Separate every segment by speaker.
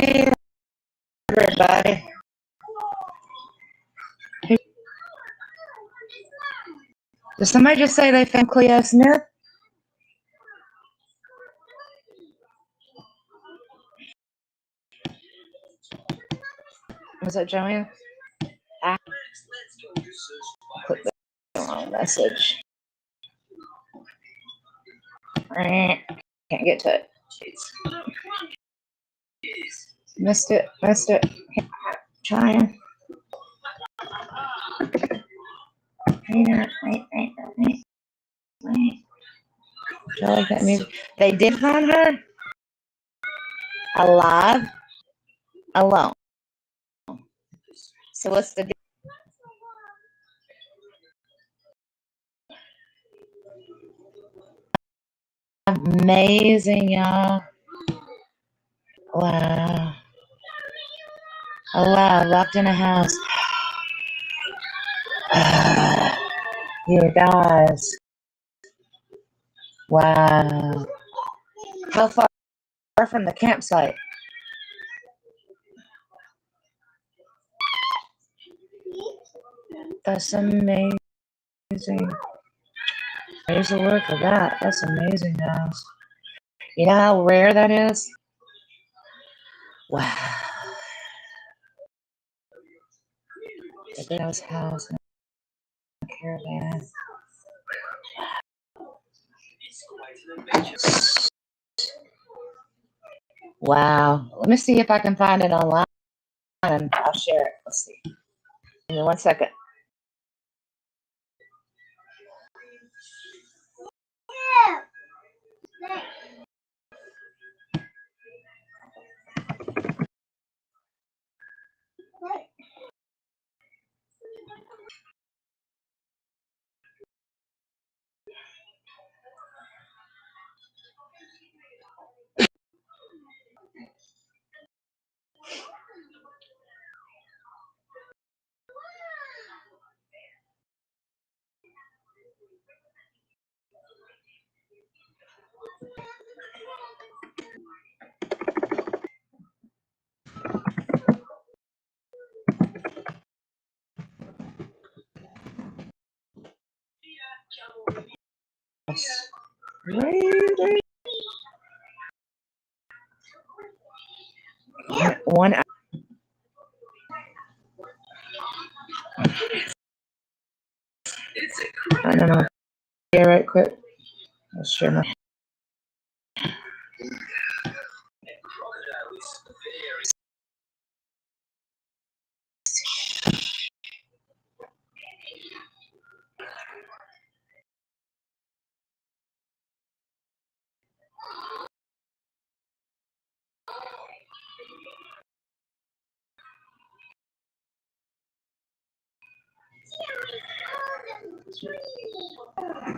Speaker 1: Hey, everybody. Did somebody just say they found Cleo Smith? Was that Joanne? Click the wrong message. Can't get to it. Missed it. Trying. Wait. Do I like that music? They did find her alive, alone. So what's the deal? Amazing, y'all. Wow. Alive, locked in a house. You guys. Wow. How far from the campsite? That's amazing. Praise the Lord for that. That's amazing, guys. You know how rare that is? Wow. The girl's house in a caravan. Wow. Let me see if I can find it online and I'll share it. Let's see. Give me 1 second. Really? 1 hour. I don't know. Here, right quick. I'll share my.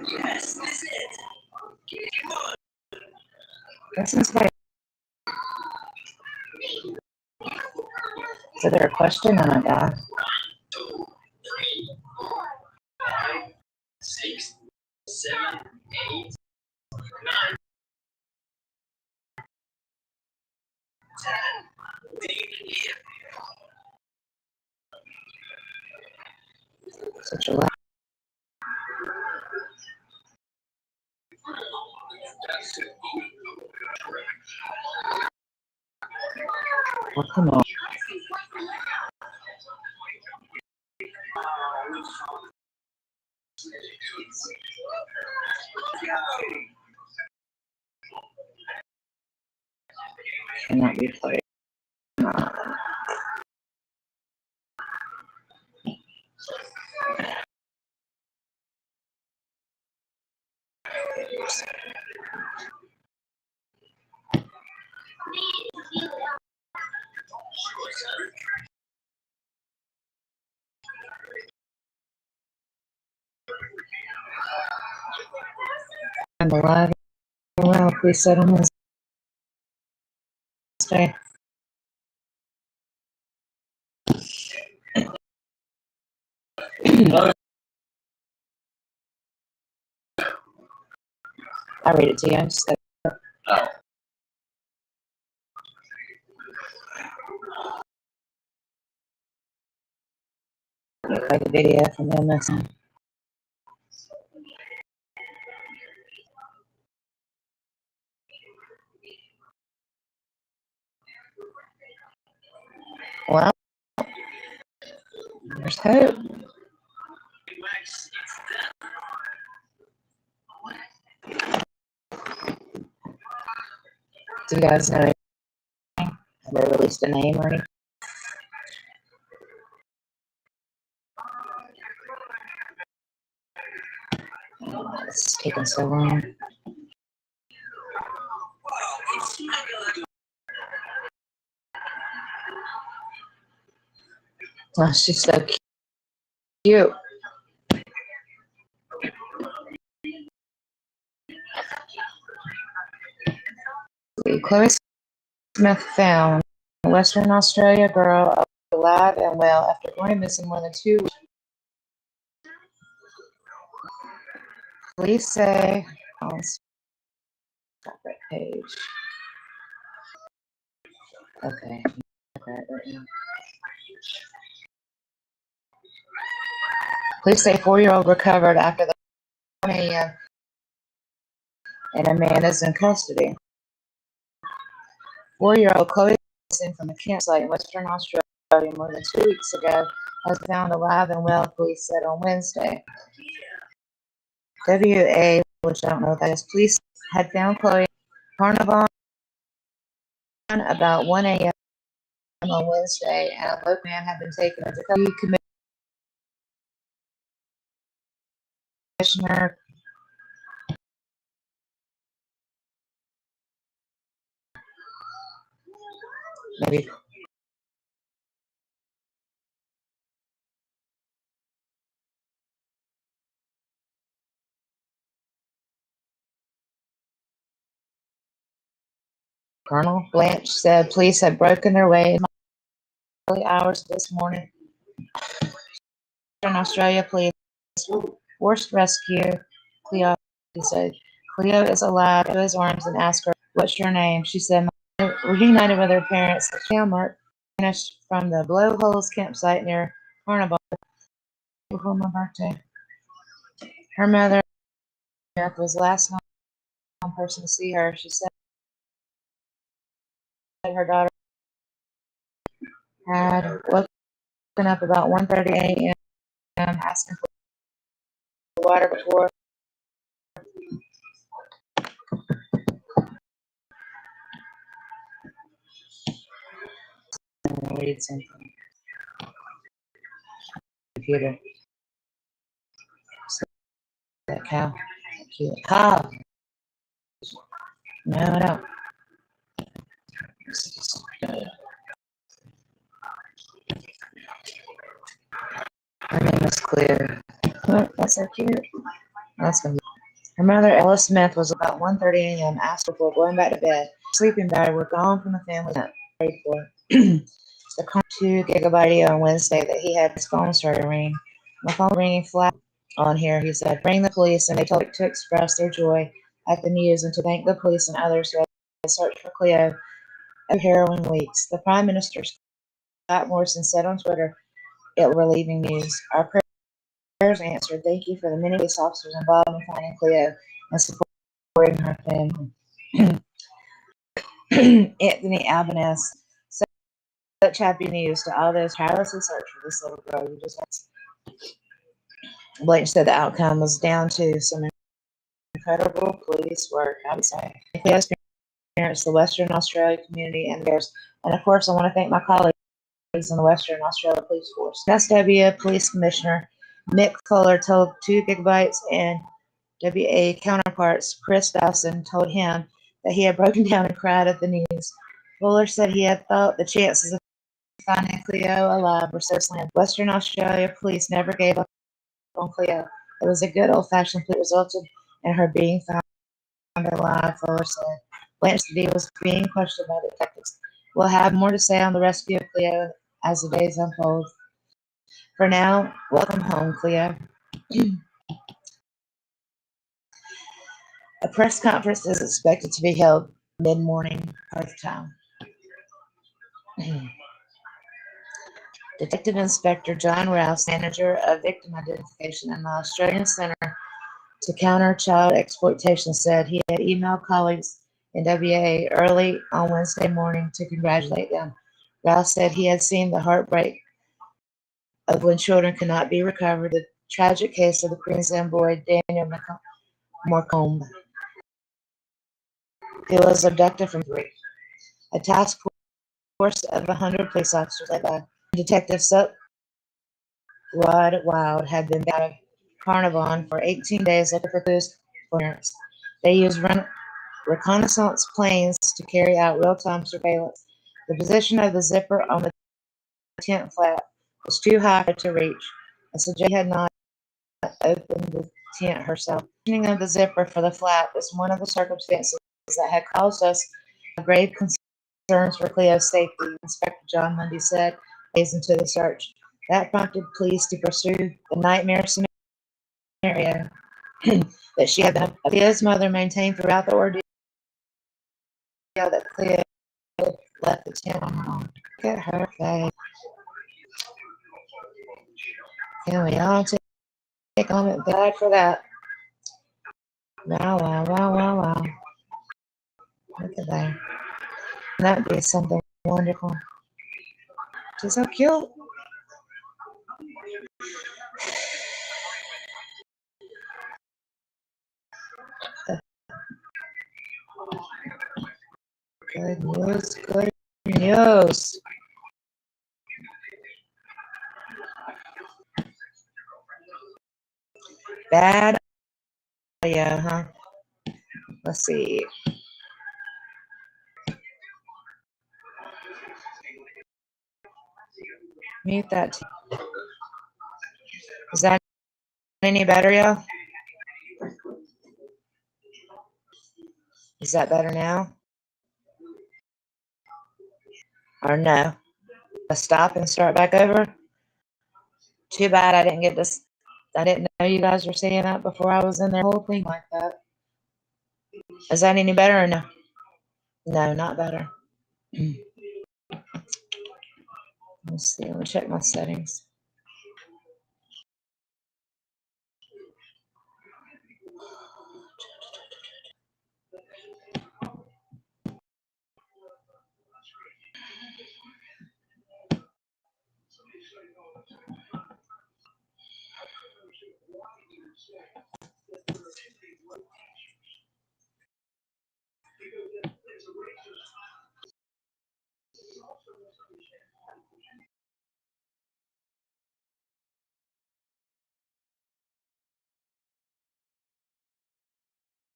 Speaker 1: Yes, that's it. That's right. Is there a question? Oh my God. 2, 3, 4, 5, 6, 7, 8, 9, 10. Such a lot. Oh, come on. Cannot be played. I'm alive. Wow, please set on this day. I read it to you. I just said, oh.
Speaker 2: Like a video from them missing. Well, there's hope. Do you guys know anything? Have they released a name or anything? It's taking so long. Oh, she's so cute. Cleo Smith found a Western Australia girl alive and well after going missing more than 2 weeks. Police say on that page. Okay. Police say 4-year-old recovered after the 1 a.m. and a man is in custody. 4-year-old Chloe missing from a campsite in Western Australia more than 2 weeks ago was found alive and well, police said on Wednesday. WA, which I don't know what that is, police had found Chloe Carnarvon about 1 a.m. on Wednesday, and a local man had been taken as a commissioner. Maybe Colonel Blanche said police had broken their way in the early hours this morning. In Australia, police forced rescue Cleo. He said, Cleo is alive to his arms and asked her, "What's your name?" She said, reunited with her parents. The camera vanished from the Blowholes campsite near Carnival before my birthday. Her mother was the last known person to see her. She said her daughter had woken up about 1:30 a.m. asking for water before read something. Computer. So that cow. Cute. Cow. No, I don't. Her name is Cleo. Oh, that's so cute. That's gonna be. Her mother, Cleo Smith, was about 1:30 a.m. asked her before going back to bed. Sleeping bag were gone from the family that prayed for. The 2 gigabyte video on Wednesday that he had his phone started ringing. My phone ringing flat on here, he said. Ring the police, and they told him to express their joy at the news and to thank the police and others who had searched for Cleo over harrowing weeks. The Prime Minister, Scott Morrison, said on Twitter, "It was relieving news. Our prayers answered. Thank you for the many police officers involved in finding Cleo and supporting her family." Anthony Albanese said, "Such happy news to all those tirelessly searched for this little girl." You just Blanche said the outcome was down to some incredible police work, I would say. Cleo's parents, the Western Australia community, and theirs. And of course, I want to thank my colleagues in the Western Australia Police Force. SW Police Commissioner Mick Fuller told 2 gigabytes and WA counterparts Chris Dawson told him that he had broken down and cried at the news. Fuller said he had thought the chances of finding Cleo alive were so slim. Western Australia Police never gave up on Cleo. It was a good old-fashioned plea resulted in her being found alive, Fuller said. Blanche D was being questioned by detectives. We'll have more to say on the rescue of Cleo as the days unfold. For now, welcome home, Cleo. A press conference is expected to be held mid-morning Perth time. Detective Inspector John Rouse, manager of victim identification in the Australian Centre to Counter Child Exploitation, said he had emailed colleagues in WA early on Wednesday morning to congratulate them. Rouse said he had seen the heartbreak of when children cannot be recovered, the tragic case of the Queensland boy Daniel Morcombe, who was abducted from Greece. A task force of 100 police officers led by Detective Rod Wild had been out of Carnarvon for 18 days looking for clues for parents. They used reconnaissance planes to carry out real-time surveillance. The position of the zipper on the tent flap was too high to reach, and so Jay had not opened the tent herself. The opening of the zipper for the flap is one of the circumstances that had caused us grave concerns for Cleo's safety, Inspector John Mundy said, days into the search. That prompted police to pursue the nightmare scenario that she had been. Cleo's mother maintained throughout the ordeal that Cleo left the tent on her own. Look at her face. Can we all take on it bad for that? Wow, wow, wow, wow, wow. Look at that. That'd be something wonderful. She's so cute. Good news, good news. Bad audio, huh? Let's see. Mute that. Is that any better, y'all? Is that better now? Or no? Let's stop and start back over. Too bad I didn't get this. I didn't know you guys were saying that before I was in there. Whole thing like that. Is that any better or no? No, not better. Let's see. Let me check my settings.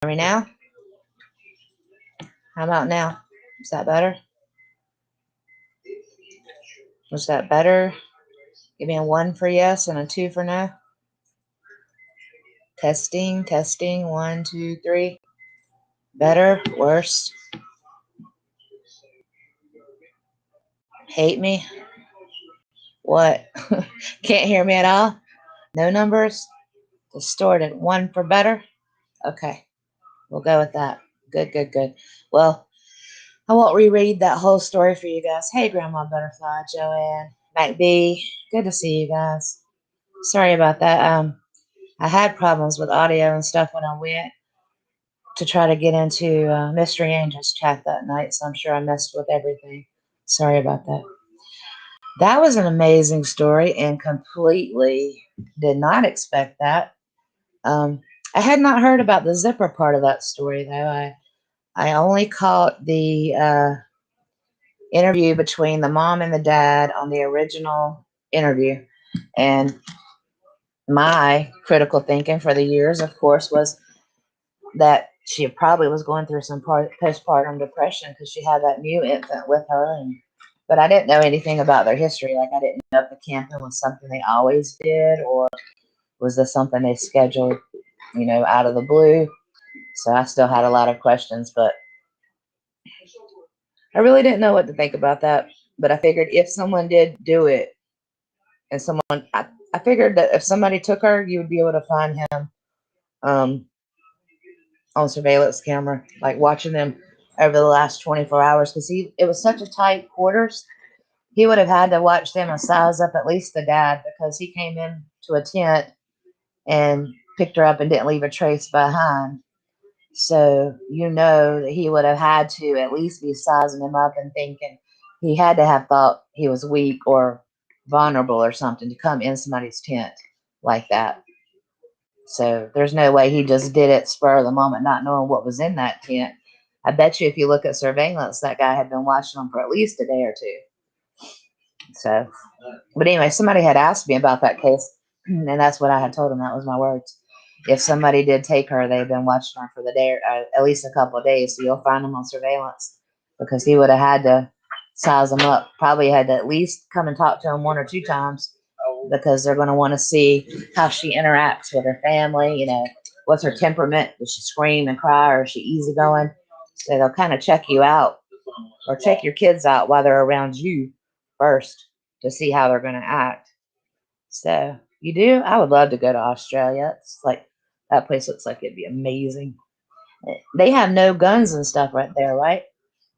Speaker 2: Hear me now? How about now? Is that better? Was that better? Give me a 1 for yes and a 2 for no. Testing, testing. 1, 2, 3. Better, worse. Hate me? What? Can't hear me at all? No numbers? Distorted. 1 for better? Okay, we'll go with that. Good, good, good. Well, I won't reread that whole story for you guys. Hey, Grandma Butterfly, Joanne, Mac B. Good to see you guys. Sorry about that. I had problems with audio and stuff when I went to try to get into Mystery Angels chat that night, so I'm sure I messed with everything. Sorry about that. That was an amazing story and completely did not expect that. I had not heard about the zipper part of that story, though. I only caught the interview between the mom and the dad on the original interview. And my critical thinking for the years, of course, was that she probably was going through some postpartum depression because she had that new infant with her. But I didn't know anything about their history. Like, I didn't know if the camping was something they always did, or was this something they scheduled, out of the blue. So I still had a lot of questions, but I really didn't know what to think about that. But I figured if someone did do it, and I figured that if somebody took her, you would be able to find him on surveillance camera, like watching them over the last 24 hours, because it was such a tight quarters he would have had to watch them and size up at least the dad, because he came in to a tent and picked her up and didn't leave a trace behind. So you know that he would have had to at least be sizing him up and thinking he had to have thought he was weak or vulnerable or something to come in somebody's tent like that. So there's no way he just did it spur of the moment, not knowing what was in that tent. I bet you if you look at surveillance, that guy had been watching them for at least a day or two. So, but anyway, somebody had asked me about that case, and that's what I had told him. That was my words. If somebody did take her, they've been watching her for the day, at least a couple of days. So you'll find them on surveillance, because he would have had to size them up. Probably had to at least come and talk to him 1 or 2 times, because they're going to want to see how she interacts with her family. You know, what's her temperament? Does she scream and cry, or is she easygoing? So they'll kind of check you out, or check your kids out while they're around you first, to see how they're going to act. So you do? I would love to go to Australia. It's like, that place looks like it'd be amazing. They have no guns and stuff right there, right?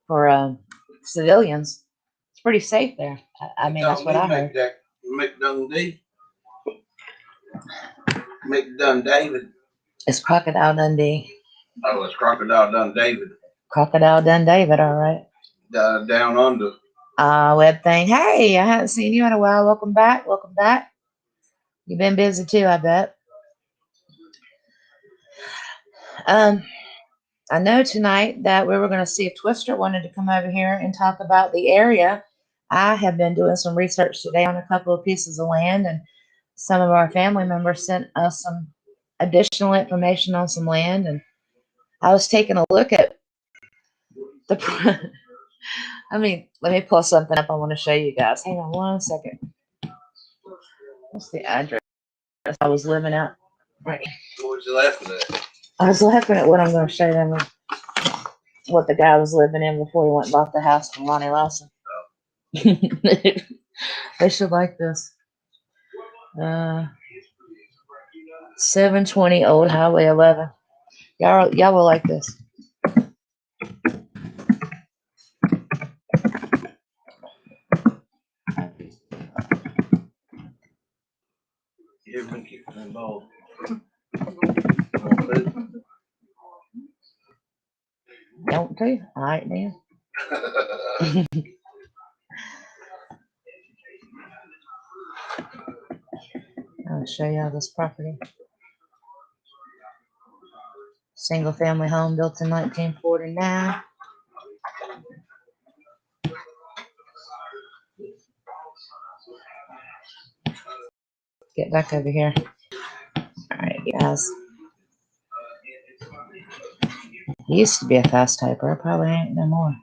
Speaker 2: For civilians. It's pretty safe there. I mean, that's what I heard.
Speaker 1: McDun David.
Speaker 2: It's Crocodile Dundee.
Speaker 1: Oh, it's Crocodile Dun David.
Speaker 2: Crocodile Dun David, all right.
Speaker 1: Down under.
Speaker 2: Web thing. Hey, I haven't seen you in a while. Welcome back. Welcome back. You've been busy too, I bet. I know tonight that we were going to see if Twister wanted to come over here and talk about the area. I have been doing some research today on a couple of pieces of land, and some of our family members sent us some additional information on some land. And I was taking a look at the. I mean, let me pull something up I want to show you guys. Hang on 1 second. What's the address I was living at? Right.
Speaker 1: What was you laughing at?
Speaker 2: I was laughing at what I'm going to show them. What the guy was living in before he went and bought the house from Ronnie Lawson. They should like this. 720 Old Highway 11. Y'all will like this.
Speaker 1: You ever been kicked in the ball?
Speaker 2: Don't do. All right, then. I'll show y'all this property. Single family home built in 1949. Get back over here. All right, guys. He used to be a fast typer. I probably ain't no more.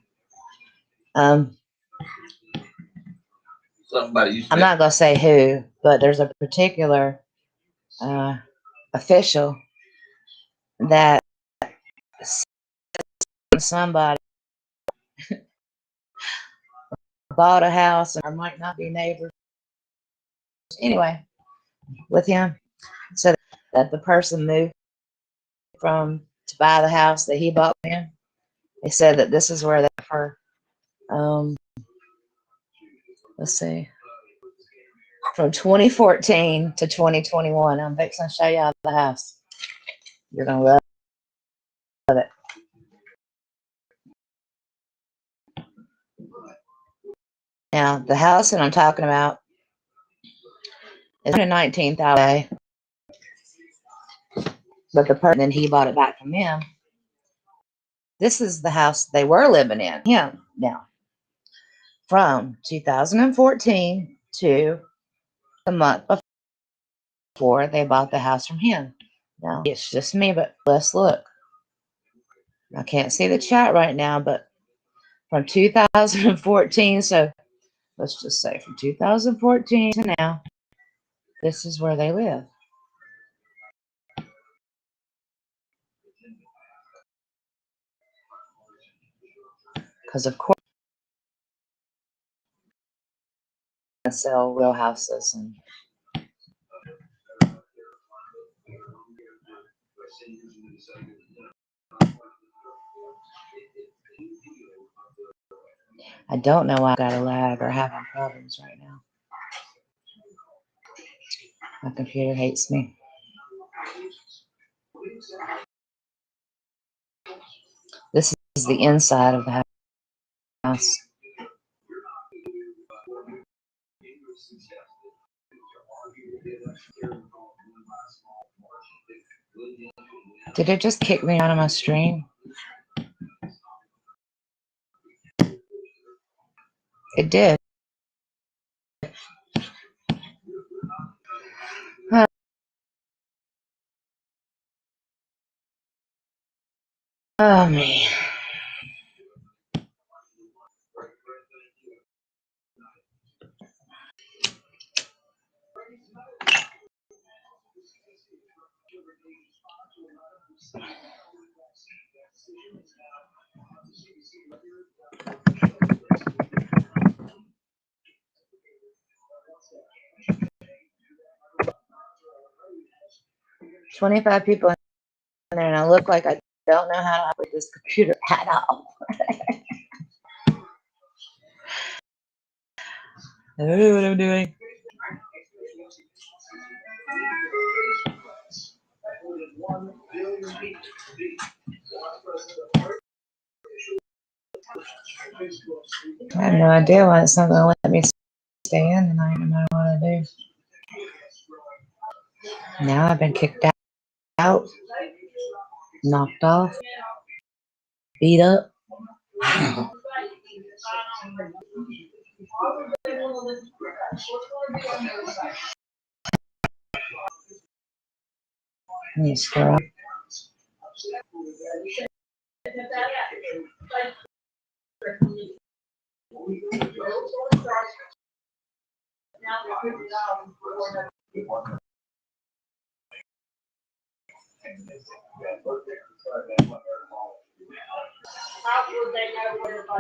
Speaker 1: Somebody used to
Speaker 2: I'm not gonna say who, but there's a particular official that somebody bought a house, or might not be neighbors. Anyway, with him, so that the person moved from to buy the house that he bought in. They said that this is where they for let's see, from 2014 to 2021. I'm fixing to show you the house. You're gonna love it. Now, the house that I'm talking about is $119,000, but the person, then he bought it back from him. This is the house they were living in. Him now, from 2014 to the month before they bought the house from him. Now, it's just me, but let's look. I can't see the chat right now, but from 2014, so let's just say from 2014 to now, this is where they live. Because of course, they sell real houses and I don't know why I got a lag or having problems right now. My computer hates me. This is the inside of the house. Did it just kick me out of my stream? It did. Oh, man. $25 people in there, and I look like I don't know how to operate this computer at all. I don't know what I'm doing. I have no idea why it's not going to let me stay in tonight, no matter what I do. Now I've been kicked out, knocked off, beat up. I need to stir up.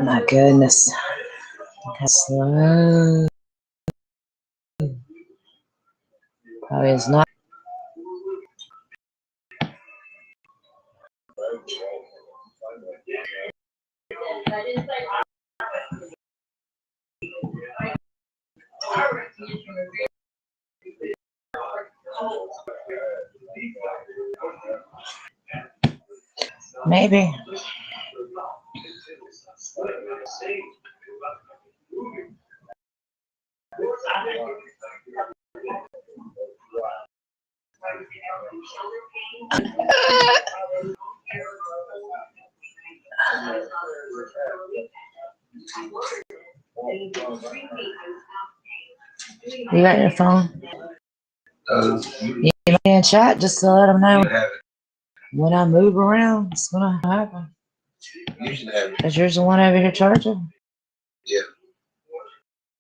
Speaker 2: My goodness. That's slow. Probably is not. Maybe. You got your phone? You need me in chat just to let them know when I move around, it's gonna happen. Is yours the one over here charging?
Speaker 3: Yeah.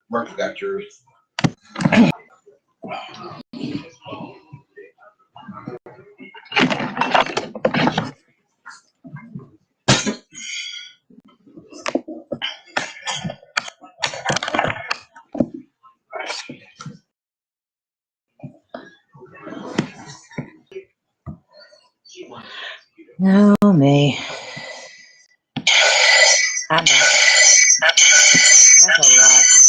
Speaker 3: Mark's got yours.
Speaker 2: No, me. I'm back. That's a lot.